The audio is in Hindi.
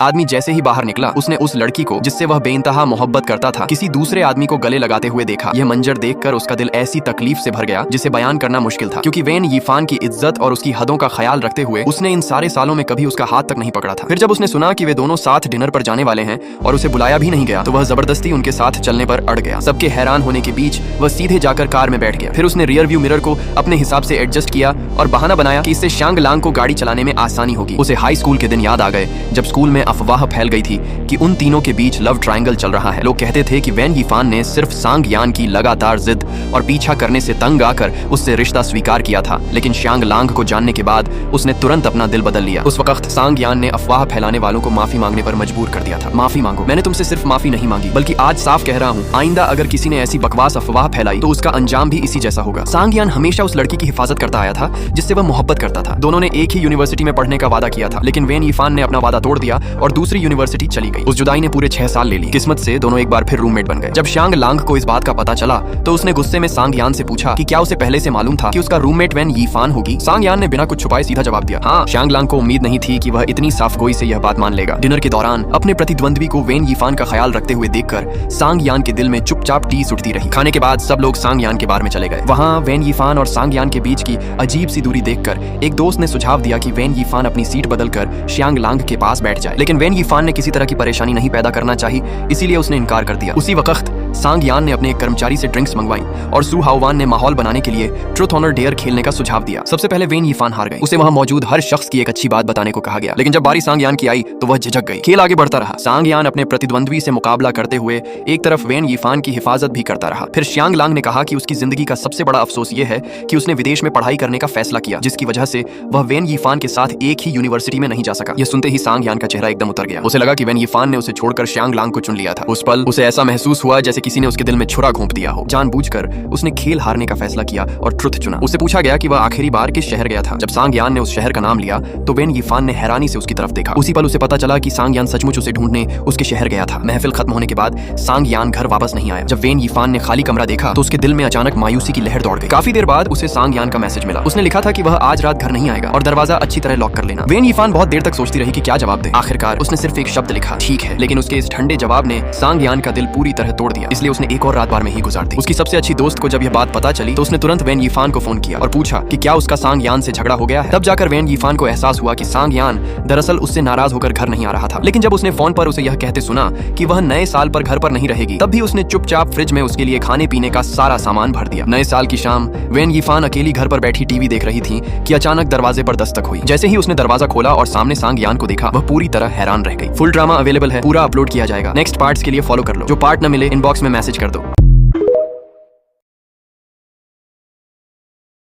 आदमी जैसे ही बाहर निकला उसने उस लड़की को जिससे वह बेइंतहा मोहब्बत करता था किसी दूसरे आदमी को गले लगाते हुए देखा। यह मंजर देखकर उसका दिल ऐसी तकलीफ से भर गया जिसे बयान करना मुश्किल था, क्योंकि वेन यीफान की इज्जत और उसकी हदों का ख्याल रखते हुए उसने इन सारे सालों में कभी उसका हाथ तक नहीं पकड़ा था। फिर जब उसने सुना कि वे दोनों साथ डिनर पर जाने वाले हैं और उसे बुलाया भी नहीं गया तो वह जबरदस्ती उनके साथ चलने पर अड़ गया। सबके हैरान होने के बीच वह सीधे जाकर कार में बैठ गया। फिर उसने रियर व्यू मिरर को अपने हिसाब से एडजस्ट किया और बहाना बनाया कि इससे शांग लांग को गाड़ी चलाने में आसानी होगी। उसे हाई स्कूल के दिन याद आ गए जब स्कूल में अफवाह फैल गई थी कि उन तीनों के बीच लव ट्रायंगल चल रहा है। लोग कहते थे कि वेन यीफान ने सिर्फ सांग यान की लगातार जिद और पीछा करने से तंग आकर उससे रिश्ता स्वीकार किया था, लेकिन शांग लांग को जानने के बाद उसने तुरंत अपना दिल बदल लिया। उस वक्त सांग यान ने अफवाह फैलाने वालों को माफी मांगने पर मजबूर कर दिया था। माफी मांगो, मैंने तुमसे सिर्फ माफी नहीं मांगी बल्कि आज साफ कह रहा हूँ, आइंदा अगर किसी ने ऐसी बकवास अफवाह फैलाई तो उसका अंजाम भी इसी जैसा होगा। सांग यान हमेशा उस लड़की की हिफाजत करता आया था जिससे वह मोहब्बत करता था। दोनों ने एक ही यूनिवर्सिटी में पढ़ने का वादा किया था, लेकिन वेन यीफान ने अपना वादा तोड़ दिया और दूसरी यूनिवर्सिटी चली गई। उस जुदाई ने पूरे 6 साल ले ली। किस्मत से दोनों एक बार फिर रूममेट बन गए। जब शांग लांग को इस बात का पता चला तो उसने गुस्से में सांग यान से पूछा कि क्या उसे पहले से मालूम था कि उसका रूममेट वेन यीफान होगी। सांग यान ने बिना कुछ छुपाए सीधा जवाब दिया, हाँ। शांग लांग को उम्मीद नहीं थी कि वह इतनी साफगोई से यह बात मान लेगा। डिनर के दौरान अपने प्रतिद्वंद्वी को वेन यीफान का ख्याल रखते हुए देखकर सांग यान के दिल में चुपचाप टीस उठती रही। खाने के बाद सब लोग सांग यान के बार में चले गए। वहाँ वेन यीफान और सांग यान के बीच की अजीब सी दूरी देखकर एक दोस्त ने सुझाव दिया कि वेन यीफान अपनी सीट बदलकर शांग लांग के पास बैठ जाए, लेकिन वेन यीफान ने किसी तरह की परेशानी नहीं पैदा करना चाहिए, इसीलिए उसने इनकार कर दिया। उसी वक्त सांग यान ने अपने एक कर्मचारी से ड्रिंक्स मंगवाई और सू हाओवान ने माहौल बनाने के लिए ट्रुथ ऑनर डेयर खेलने का सुझाव दिया। सबसे पहले वेन यीफान हार गई। उसे वहां मौजूद हर शख्स की एक अच्छी बात बताने को कहा गया, लेकिन जब बारी सांग यान की आई तो वह झिझक गई। खेल आगे बढ़ता रहा। सांग यान अपने प्रतिद्वंद्वी से मुकाबला करते हुए एक तरफ वेन यीफान की हिफाजत भी करता रहा। फिर शांग लांग ने कहा कि उसकी जिंदगी का सबसे बड़ा अफसोस यह है कि उसने विदेश में पढ़ाई करने का फैसला किया, जिसकी वजह से वह वेन यीफान के साथ एक ही यूनिवर्सिटी में नहीं जा सका। यह सुनते ही सांग यान का चेहरा एकदम उतर गया। उसे लगा कि वेन यीफान ने उसे छोड़कर शांग लांग को चुन लिया था। उस पल उसे ऐसा महसूस हुआ जैसे किसी ने उसके दिल में छुरा घोंप दिया हो। जानबूझकर उसने खेल हारने का फैसला किया और ट्रुथ चुना। उसे पूछा गया कि वह आखिरी बार किस शहर गया था। जब सांग यान ने उस शहर का नाम लिया तो वेन यीफान ने हैरानी से उसकी तरफ देखा। उसी पल उसे पता चला कि सांग यान सचमुच उसे ढूंढने उसके शहर गया था। महफिल खत्म होने के बाद सांग यान घर वापस नहीं आया। जब वेन यीफान ने खाली कमरा देखा तो उसके दिल में अचानक मायूसी की लहर दौड़ गई। काफी देर बाद उसे सांग यान का मैसेज मिला। उसने लिखा था कि वह आज रात घर नहीं आएगा और दरवाजा अच्छी तरह लॉक कर लेना। वेन यीफान बहुत देर तक सोचती रही कि क्या जवाब दे। आखिरकार उसने सिर्फ एक शब्द लिखा, ठीक है, लेकिन उसके इस ठंडे जवाब ने सांग यान का दिल पूरी तरह तोड़ दिया। इसलिए उसने एक और रात बार में ही गुजार दी। उसकी सबसे अच्छी दोस्त को जब यह बात पता चली तो उसने तुरंत वेन यीफान को फोन किया और पूछा कि क्या उसका सांग यान से झगड़ा हो गया है। तब जाकर वेन यीफान को एहसास हुआ कि सांग यान दरअसल उससे नाराज होकर घर नहीं आ रहा था। लेकिन जब उसने फोन पर उसे यह कहते सुना कि वह नए साल पर घर पर नहीं रहेगी, तब भी उसने चुपचाप फ्रिज में उसके लिए खाने पीने का सारा सामान भर दिया। नए साल की शाम वेन यीफान अकेली घर पर बैठी टीवी देख रही थी कि अचानक दरवाजे पर दस्तक हुई। जैसे ही उसने दरवाजा खोला और सामने सांग यान को देखा, वह पूरी तरह हैरान रह गई। फुल ड्रामा अवेलेबल है, पूरा अपलोड किया जाएगा। नेक्स्ट पार्ट्स के लिए फॉलो कर लो। जो पार्ट न मिले इनबॉक्स में मैसेज कर दो।